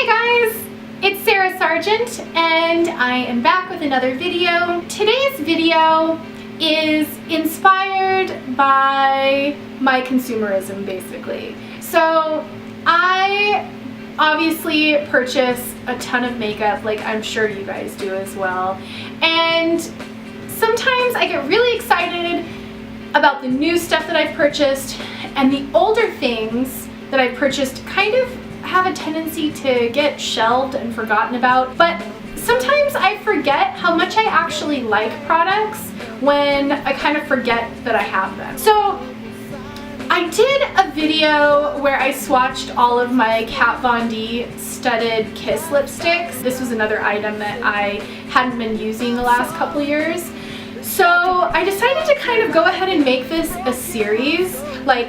Hey guys, it's Sarah Sargent and I am back with another video. Today's video is inspired by my consumerism basically. So I obviously purchase a ton of makeup, like I'm sure you guys do as well, and sometimes I get really excited about the new stuff that I've purchased, and the older things that I've purchased kind of have a tendency to get shelved and forgotten about. But sometimes I forget how much I actually like products when I kind of forget that I have them. So I did a video where I swatched all of my Kat Von D studded Kiss lipsticks. This was another item that I hadn't been using the last couple years. So I decided to kind of go ahead and make this a series, like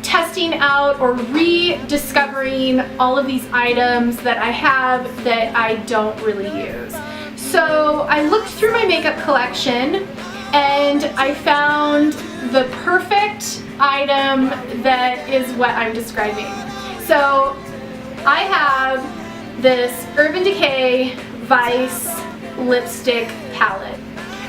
testing out or rediscovering all of these items that I have that I don't really use. So I looked through my makeup collection and I found the perfect item that is what I'm describing. So I have this Urban Decay Vice lipstick palette.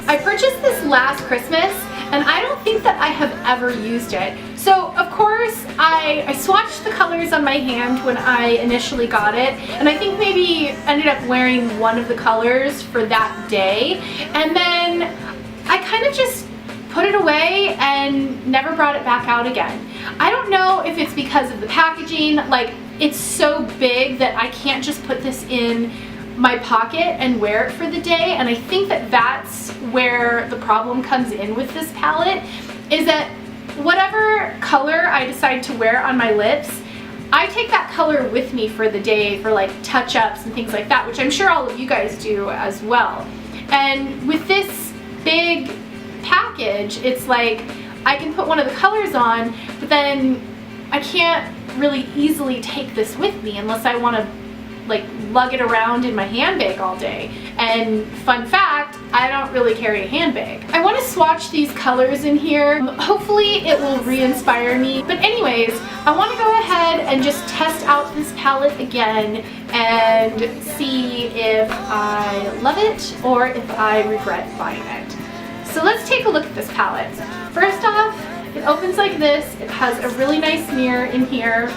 I purchased this last Christmas and I don't think that I have ever used it. So of course I swatched the colors on my hand when I initially got it, and I think maybe ended up wearing one of the colors for that day, and then I kind of just put it away and never brought it back out again. I don't know if it's because of the packaging, like it's so big that I can't just put this in my pocket and wear it for the day, and I think that that's where the problem comes in with this palette, is that whatever color I decide to wear on my lips, I take that color with me for the day for like touch-ups and things like that, which I'm sure all of you guys do as well. And with this big package, it's like I can put one of the colors on, but then I can't really easily take this with me unless I want to like lug it around in my handbag all day. And fun fact, I don't really carry a handbag. I want to swatch these colors in here. Hopefully it will re-inspire me. But anyways, I want to go ahead and just test out this palette again and see if I love it or if I regret buying it. So let's take a look at this palette. First off, it opens like this. It has a really nice mirror in here.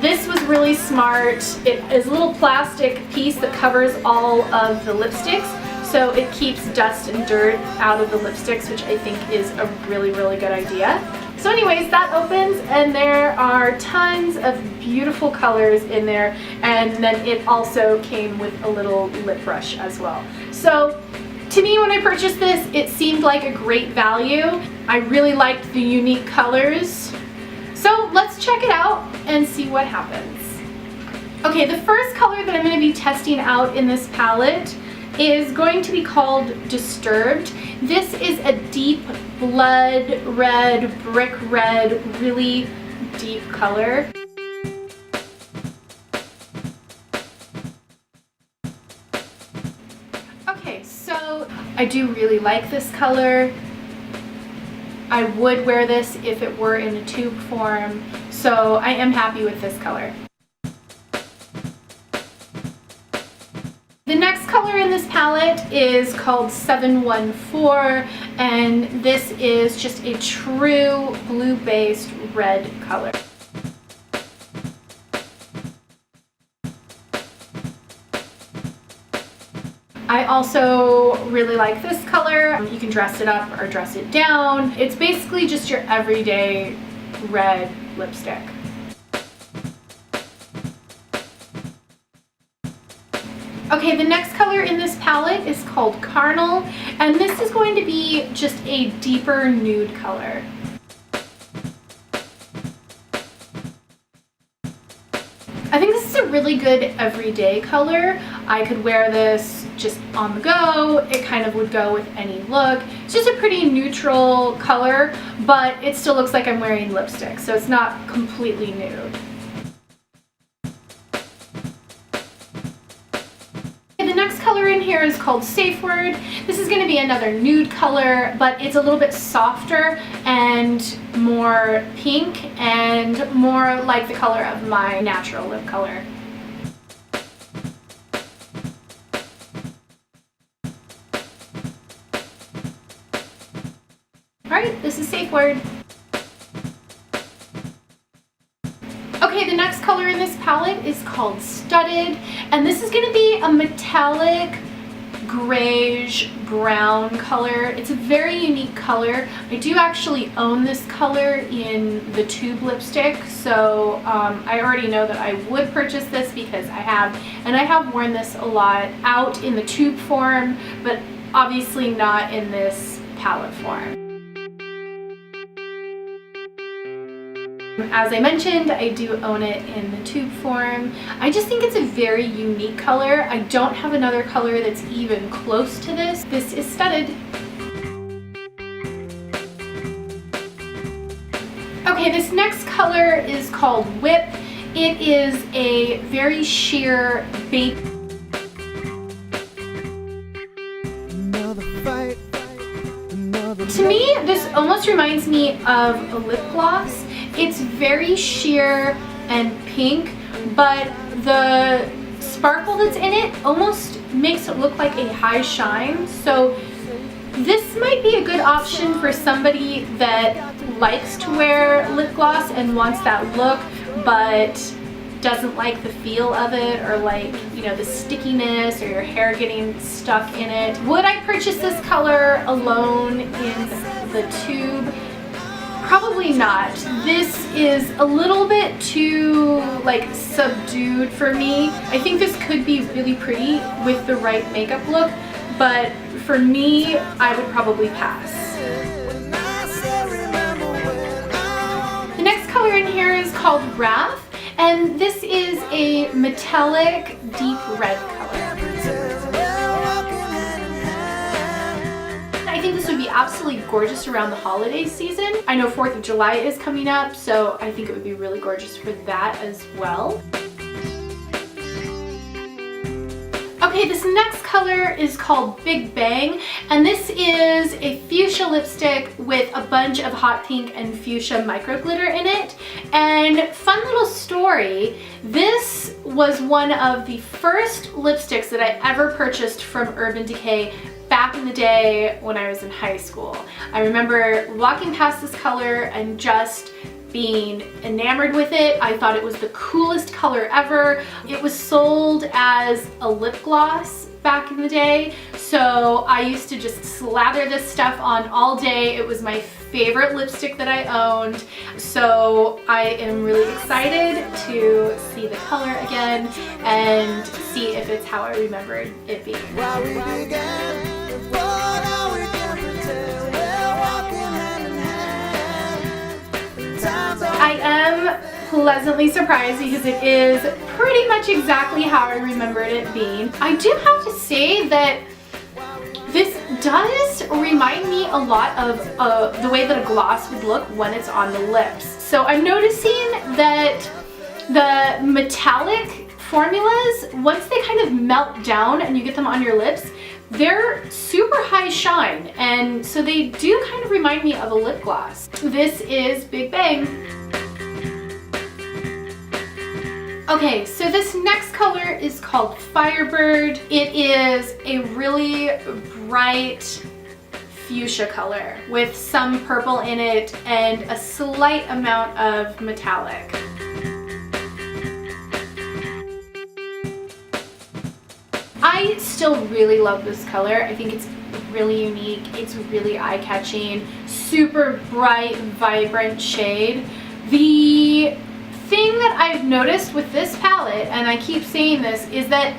This was really smart. It is a little plastic piece that covers all of the lipsticks, so it keeps dust and dirt out of the lipsticks, which I think is a really, really good idea. So anyways, that opens and there are tons of beautiful colors in there, and then it also came with a little lip brush as well. So to me, when I purchased this, it seemed like a great value. I really liked the unique colors. So let's check it out and see what happens. Okay, the first color that I'm going to be testing out in this palette is going to be called Disturbed. This is a deep blood red, brick red, really deep color. Okay, so I do really like this color. I would wear this if it were in a tube form, so I am happy with this color. The next color in this palette is called 714, and this is just a true blue-based red color. I also really like this color. You can dress it up or dress it down. It's basically just your everyday red lipstick. Okay, the next color in this palette is called Carnal, and this is going to be just a deeper nude color. I think this is a really good everyday color. I could wear this just on the go. It kind of would go with any look. It's just a pretty neutral color, but it still looks like I'm wearing lipstick, so it's not completely nude. The next color in here is called Safe Word. This is going to be another nude color, but it's a little bit softer and more pink and more like the color of my natural lip color. right, this is safe word. Okay, the next color in this palette is called Studded, and this is going to be a metallic grayish brown color. It's a very unique color. I do actually own this color in the tube lipstick, so I already know that I would purchase this because I have worn this a lot out in the tube form, but obviously not in this palette form. As I mentioned, I do own it in the tube form. I just think it's a very unique color. I don't have another color that's even close to this. This is Studded. Okay, this next color is called Whip. It is a very sheer baby. To me, this almost reminds me of a lip gloss. It's very sheer and pink, but the sparkle that's in it almost makes it look like a high shine. So this might be a good option for somebody that likes to wear lip gloss and wants that look, but doesn't like the feel of it, or like, you know, the stickiness or your hair getting stuck in it. Would I purchase this color alone in the tube? Probably not. This is a little bit too like subdued for me. I think this could be really pretty with the right makeup look, but for me, I would probably pass. The next color in here is called Wrath, and this is a metallic deep red color. I think this would be absolutely gorgeous around the holiday season. I know 4th of July is coming up, so I think it would be really gorgeous for that as well. Okay, this next color is called Big Bang, and this is a fuchsia lipstick with a bunch of hot pink and fuchsia micro glitter in it. And fun little story, this was one of the first lipsticks that I ever purchased from Urban Decay back in the day when I was in high school. I remember walking past this color and just being enamored with it. I thought it was the coolest color ever. It was sold as a lip gloss back in the day, so I used to just slather this stuff on all day. It was my favorite lipstick that I owned, so I am really excited to see the color again and see if it's how I remembered it being. I am pleasantly surprised because it is pretty much exactly how I remembered it being. I do have to say that this does remind me a lot of the way that a gloss would look when it's on the lips. So I'm noticing that the metallic formulas, once they kind of melt down and you get them on your lips, they're super high shine, and so they do kind of remind me of a lip gloss. This is Big Bang. Okay, so this next color is called Firebird. It is a really bright fuchsia color with some purple in it and a slight amount of metallic. I still really love this color. I think it's really unique. It's really eye-catching, super bright, vibrant shade. The thing that I've noticed with this palette, and I keep saying this, is that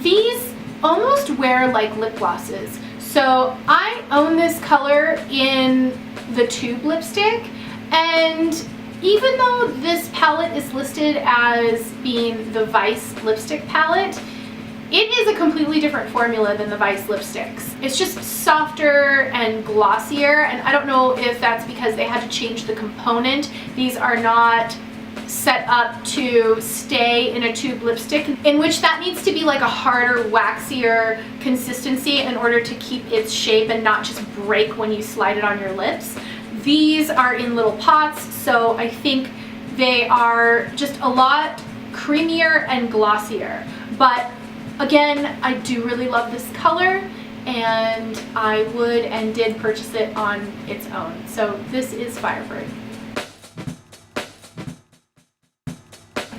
these almost wear like lip glosses. So I own this color in the tube lipstick, and even though this palette is listed as being the Vice lipstick palette, it is a completely different formula than the Vice lipsticks. It's just softer and glossier, and I don't know if that's because they had to change the component. These are not set up to stay in a tube lipstick, in which that needs to be like a harder, waxier consistency in order to keep its shape and not just break when you slide it on your lips. These are in little pots, so I think they are just a lot creamier and glossier. But again, I do really love this color, and I would and did purchase it on its own. So this is Firebird.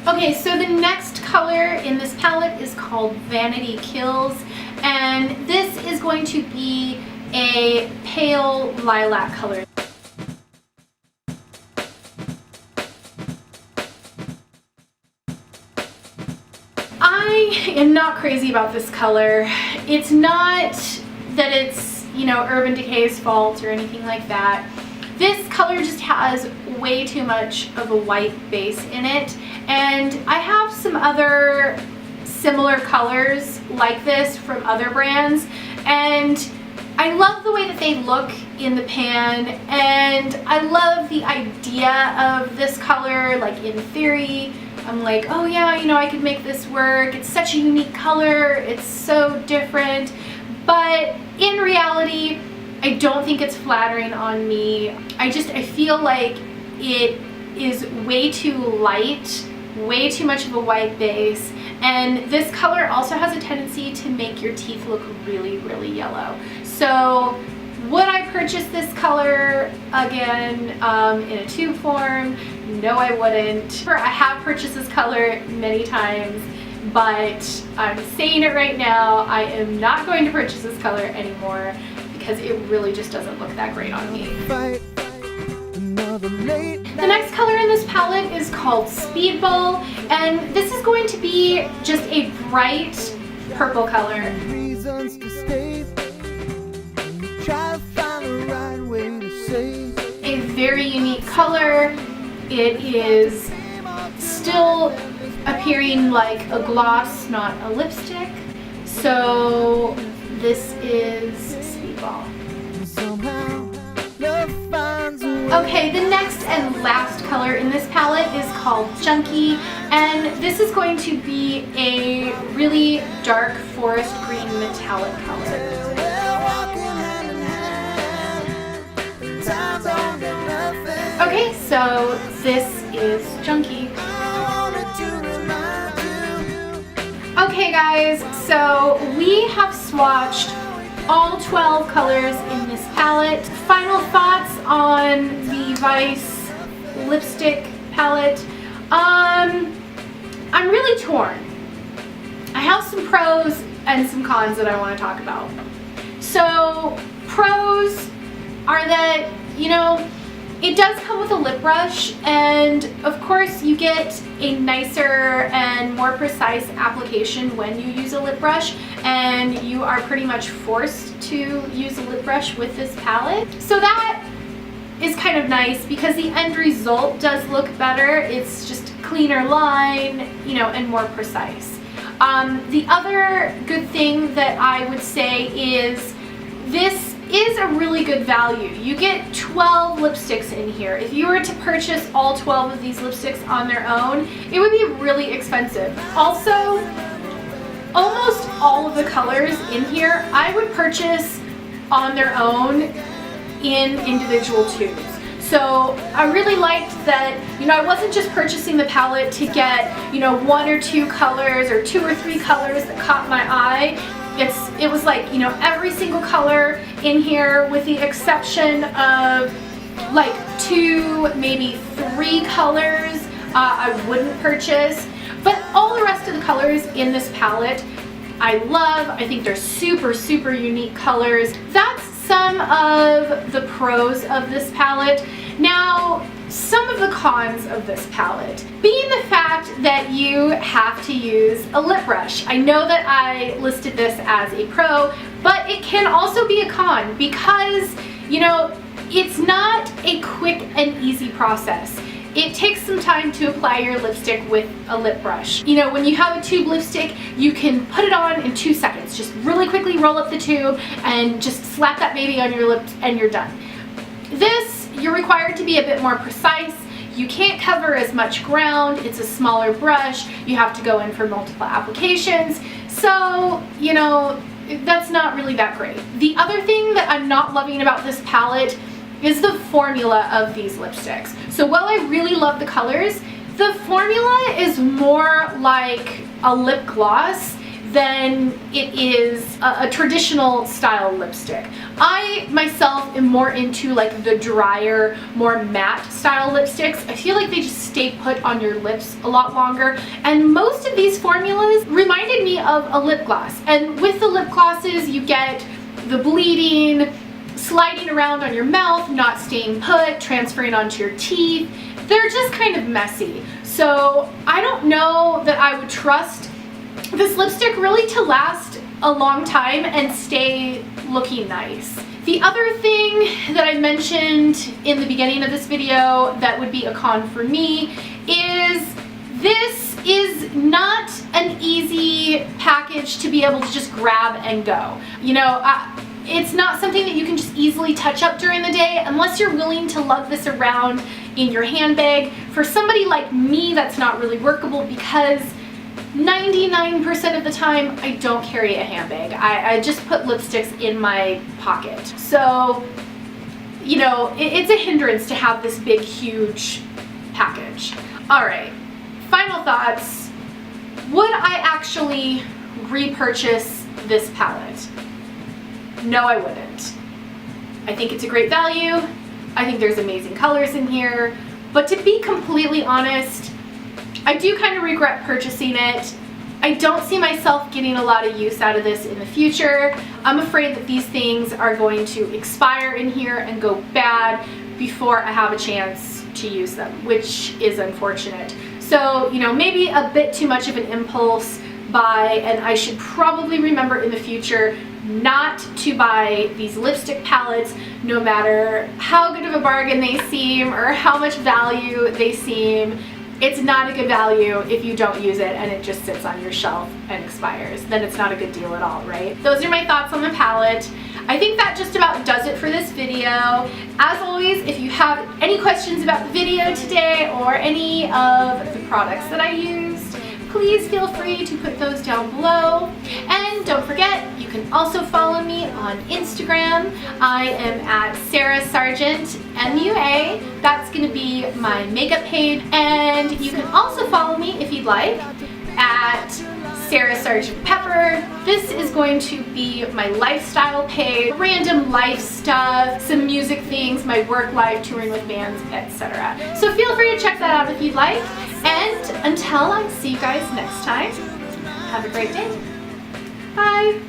Okay, so the next color in this palette is called Vanity Kills, and this is going to be a pale lilac color. I am not crazy about this color. It's not that it's, you know, Urban Decay's fault or anything like that. This color just has way too much of a white base in it, and I have some other similar colors like this from other brands, and I love the way that they look in the pan, and I love the idea of this color. Like, in theory, I'm like, oh yeah, you know, I could make this work. It's such a unique color. It's so different. But in reality, I don't think it's flattering on me. I feel like it is way too light, way too much of a white base, and this color also has a tendency to make your teeth look really, really yellow. So would I purchase this color again in a tube form? No, I wouldn't. I have purchased this color many times, but I'm saying it right now, I am not going to purchase this color anymore because it really just doesn't look that great on me. The next color in this palette is called Speedball, and this is going to be just a bright purple color. A very unique color. It is still appearing like a gloss, not a lipstick. So this is Speedball. Okay, the next and last color in this palette is called Junkie, and this is going to be a really dark forest green metallic color. Okay, so this is Junkie. Okay guys, so we have swatched all 12 colors in this palette. Final thoughts on the Vice lipstick palette. I'm really torn. I have some pros and some cons that I want to talk about. So pros are that, you know, it does come with a lip brush, and of course you get a nicer and more precise application when you use a lip brush, and you are pretty much forced to use a lip brush with this palette. So that is kind of nice because the end result does look better. It's just a cleaner line, you know, and more precise. The other good thing that I would say is this is a really good value. You get 12 lipsticks in here. If you were to purchase all 12 of these lipsticks on their own, it would be really expensive. Also, almost all of the colors in here I would purchase on their own in individual tubes. So I really liked that, you know, I wasn't just purchasing the palette to get, you know, 1 or 2 colors or 2 or 3 colors that caught my eye. It was like, you know, every single color in here with the exception of like 2, maybe 3 colors I wouldn't purchase. But all the rest of the colors in this palette I love. I think they're super, super unique colors. That's some of the pros of this palette. Now, some of the cons of this palette being the fact that you have to use a lip brush. I know that I listed this as a pro, but it can also be a con because, you know, it's not a quick and easy process. It takes some time to apply your lipstick with a lip brush. You know, when you have a tube lipstick, you can put it on in 2 seconds. Just really quickly roll up the tube and just slap that baby on your lips and you're done. This, you're required to be a bit more precise. You can't cover as much ground. It's a smaller brush. You have to go in for multiple applications. So, you know, that's not really that great. The other thing that I'm not loving about this palette is the formula of these lipsticks. So while I really love the colors, the formula is more like a lip gloss than it is a traditional style lipstick. I myself am more into like the drier, more matte style lipsticks. I feel like they just stay put on your lips a lot longer, and most of these formulas reminded me of a lip gloss. And with the lip glosses you get the bleeding, sliding around on your mouth, not staying put, transferring onto your teeth. They're just kind of messy. So I don't know that I would trust this lipstick really to last a long time and stay looking nice. The other thing that I mentioned in the beginning of this video that would be a con for me is this is not an easy package to be able to just grab and go. You know, it's not something that you can just easily touch up during the day unless you're willing to lug this around in your handbag. For somebody like me, that's not really workable because 99% of the time I don't carry a handbag. I just put lipsticks in my pocket. So, you know, it's a hindrance to have this big, huge package. All right, final thoughts. Would I actually repurchase this palette? No, I wouldn't. I think it's a great value. I think there's amazing colors in here. But to be completely honest, I do kind of regret purchasing it. I don't see myself getting a lot of use out of this in the future. I'm afraid that these things are going to expire in here and go bad before I have a chance to use them, which is unfortunate. So, you know, maybe a bit too much of an impulse buy, and I should probably remember in the future not to buy these lipstick palettes no matter how good of a bargain they seem or how much value they seem. It's not a good value if you don't use it and it just sits on your shelf and expires. Then it's not a good deal at all, right? Those are my thoughts on the palette. I think that just about does it for this video. As always, if you have any questions about the video today or any of the products that I used, please feel free to put those down below. And don't forget, you can also follow me on Instagram. I am at Sarah Sargent MUA. That's going to be my makeup page. And you can also follow me, if you'd like, at Sarah Sargent Pepper. This is going to be my lifestyle page, random life stuff, some music things, my work life, touring with bands, etc. So feel free to check that out if you'd like. And until I see you guys next time, have a great day. Bye.